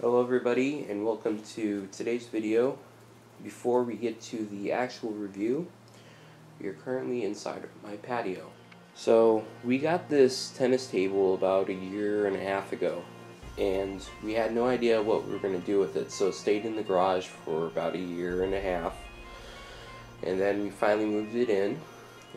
Hello everybody and welcome to today's video. Before we get to the actual review, we are currently inside my patio. So we got this tennis table about a year and a half ago and we had no idea what we were going to do with it, so it stayed in the garage for about a year and a half, and then we finally moved it in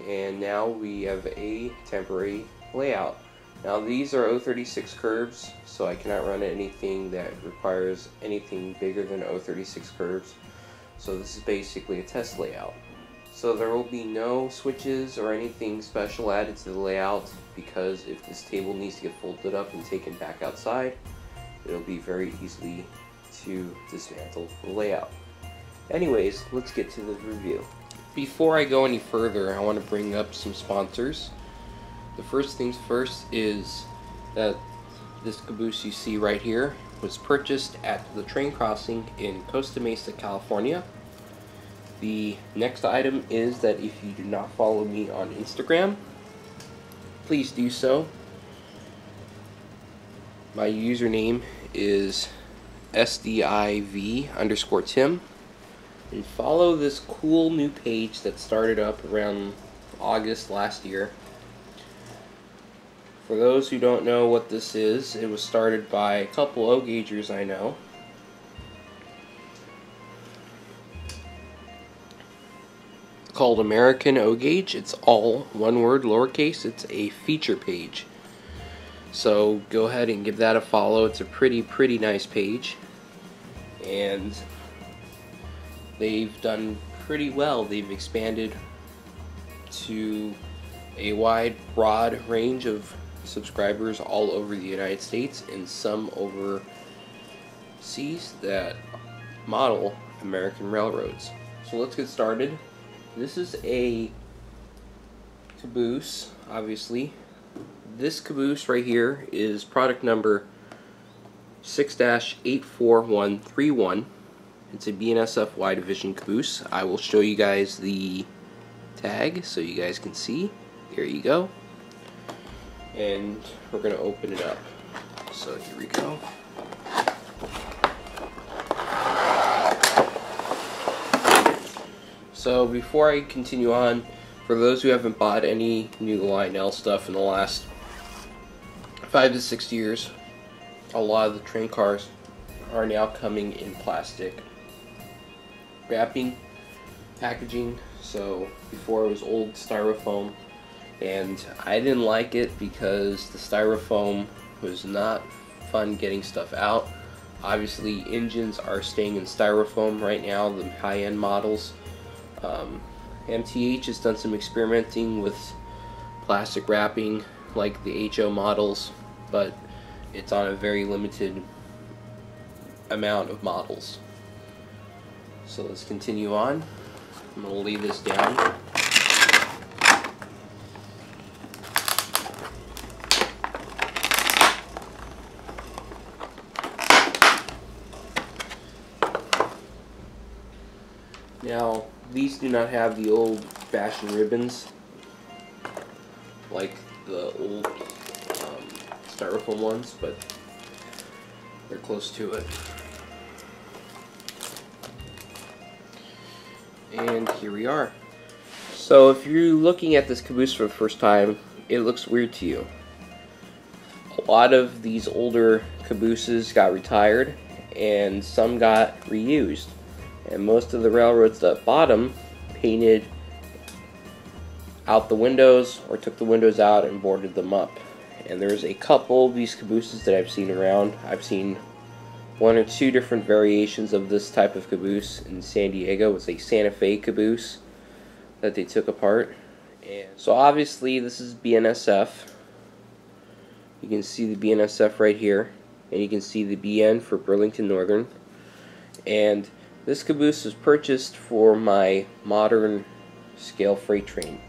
and now we have a temporary layout. Now these are 036 curves, so I cannot run anything that requires anything bigger than 036 curves. So this is basically a test layout. So there will be no switches or anything special added to the layout, because if this table needs to get folded up and taken back outside, it'll be very easy to dismantle the layout. Anyways, let's get to the review. Before I go any further, I want to bring up some sponsors. The first things first is that this caboose you see right here was purchased at the train crossing in Costa Mesa, California. The next item is that if you do not follow me on Instagram, please do so. My username is SDIV_Tim, and follow this cool new page that started up around August last year. For those who don't know what this is, it was started by a couple O-gaugers I know. It's called American O-Gauge. It's all one word, lowercase. It's a feature page. So go ahead and give that a follow. It's a pretty nice page. And they've done pretty well. They've expanded to a wide, broad range of subscribers all over the United States and some overseas that model American railroads. So let's get started. This is a caboose, obviously. This caboose right here is product number 6-84131. It's a BNSF Y division caboose. I will show you guys the tag so you guys can see. Here you go. And we're going to open it up. So here we go. So before I continue on, for those who haven't bought any new Lionel stuff in the last 5 to 6 years, a lot of the train cars are now coming in plastic wrapping, packaging. So before it was old styrofoam, and I didn't like it because the styrofoam was not fun getting stuff out. Obviously engines are staying in styrofoam right now, the high-end models. MTH has done some experimenting with plastic wrapping like the HO models, but it's on a very limited amount of models. So let's continue on. I'm going to lay this down. Now, these do not have the old-fashioned ribbons like the old styrofoam ones, but they're close to it. And here we are. So if you're looking at this caboose for the first time, it looks weird to you. A lot of these older cabooses got retired and some got reused. And most of the railroads that bought them painted out the windows or took the windows out and boarded them up. And there's a couple of these cabooses that I've seen around. I've seen 1 or 2 different variations of this type of caboose in San Diego. It's a Santa Fe caboose that they took apart. And so obviously this is BNSF. You can see the BNSF right here, and you can see the BN for Burlington Northern. And this caboose was purchased for my modern scale freight train.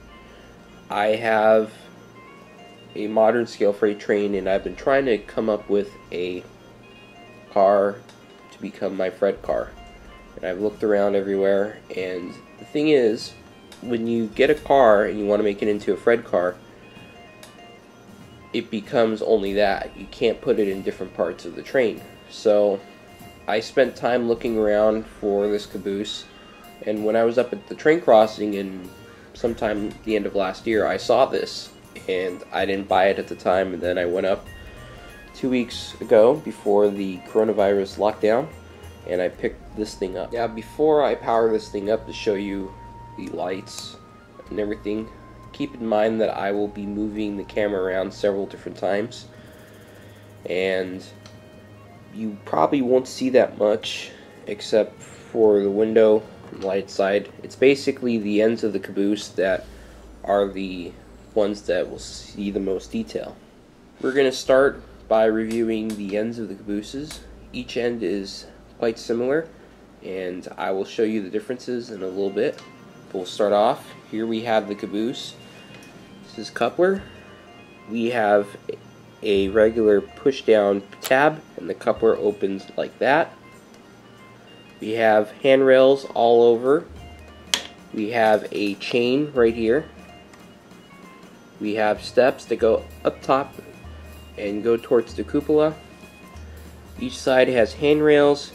I have a modern scale freight train, and I've been trying to come up with a car to become my Fred car. And I've looked around everywhere, and the thing is, when you get a car and you want to make it into a Fred car, it becomes only that. You can't put it in different parts of the train. So I spent time looking around for this caboose, and when I was up at the train crossing in sometime the end of last year, I saw this, and I didn't buy it at the time, and then I went up 2 weeks ago before the coronavirus lockdown, and I picked this thing up. Now, before I power this thing up to show you the lights and everything, keep in mind that I will be moving the camera around several different times, and you probably won't see that much except for the window and light side. It's basically the ends of the caboose that are the ones that will see the most detail. We're going to start by reviewing the ends of the cabooses. Each end is quite similar, and I will show you the differences in a little bit. We'll start off. Here we have the caboose. This is coupler. We have a regular push down tab, and the coupler opens like that. We have handrails all over. We have a chain right here. We have steps that go up top and go towards the cupola. Each side has handrails,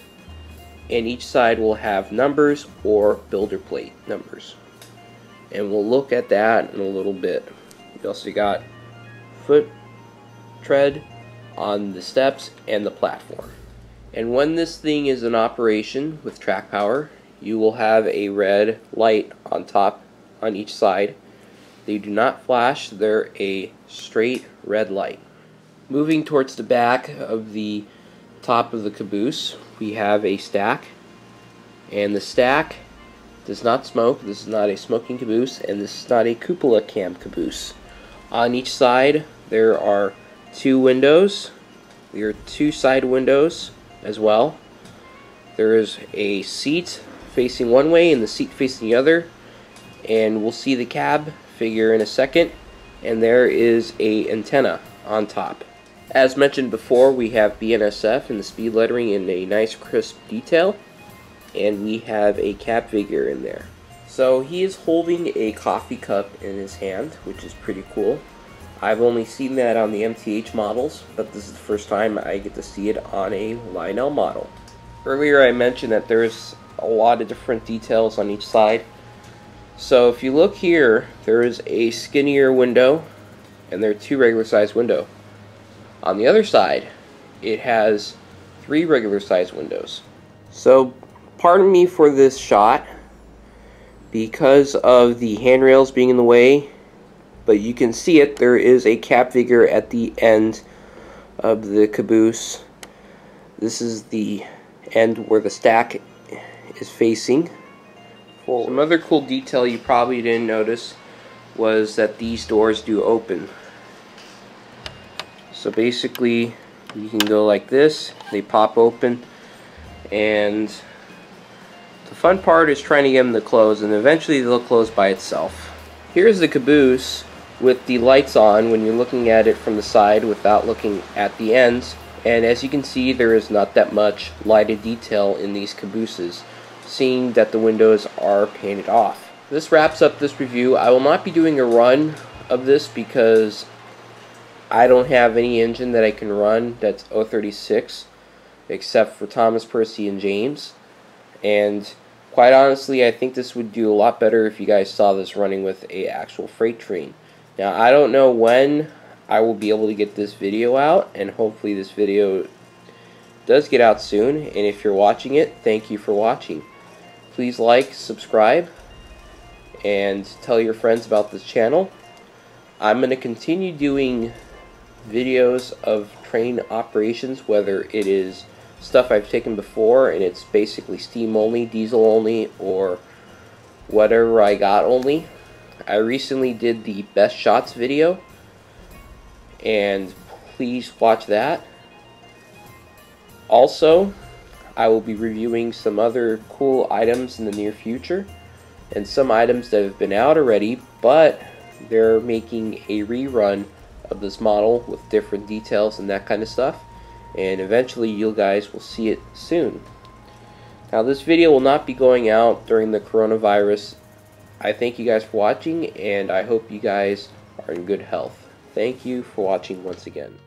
and each side will have numbers or builder plate numbers. And we'll look at that in a little bit. We also got foot tread on the steps and the platform. And when this thing is in operation with track power, you will have a red light on top on each side. They do not flash, they're a straight red light. Moving towards the back of the top of the caboose, we have a stack, and the stack does not smoke. This is not a smoking caboose, and this is not a cupola cam caboose. On each side there are two windows. There are two side windows as well. There is a seat facing one way and the seat facing the other, and we'll see the cab figure in a second, and there is a antenna on top. As mentioned before, we have BNSF and the speed lettering in a nice crisp detail, and we have a cab figure in there. So he is holding a coffee cup in his hand, which is pretty cool. I've only seen that on the MTH models, but this is the first time I get to see it on a Lionel model. Earlier I mentioned that there's a lot of different details on each side. So if you look here, there is a skinnier window, and there are two regular size windows. On the other side, it has three regular size windows. So pardon me for this shot because of the handrails being in the way, but you can see it. There is a cab figure at the end of the caboose. This is the end where the stack is facing forward. Some other cool detail you probably didn't notice was that these doors do open. So basically you can go like this, they pop open, and the fun part is trying to get them to close, and eventually they'll close by itself. Here's the caboose with the lights on when you're looking at it from the side without looking at the ends, and as you can see, there is not that much lighted detail in these cabooses, seeing that the windows are painted off. This wraps up this review. I will not be doing a run of this because I don't have any engine that I can run that's 036 except for Thomas, Percy, and James, and quite honestly I think this would do a lot better if you guys saw this running with a actual freight train. Now I don't know when I will be able to get this video out, and hopefully this video does get out soon, and if you're watching it, thank you for watching. Please like, subscribe, and tell your friends about this channel. I'm going to continue doing videos of train operations, whether it is stuff I've taken before and it's basically steam only, diesel only, or whatever I got only. I recently did the best shots video, and please watch that. Also, I will be reviewing some other cool items in the near future, and some items that have been out already, but they're making a rerun of this model with different details and that kind of stuff, and eventually you guys will see it soon. Now this video will not be going out during the coronavirus. I thank you guys for watching, and I hope you guys are in good health. Thank you for watching once again.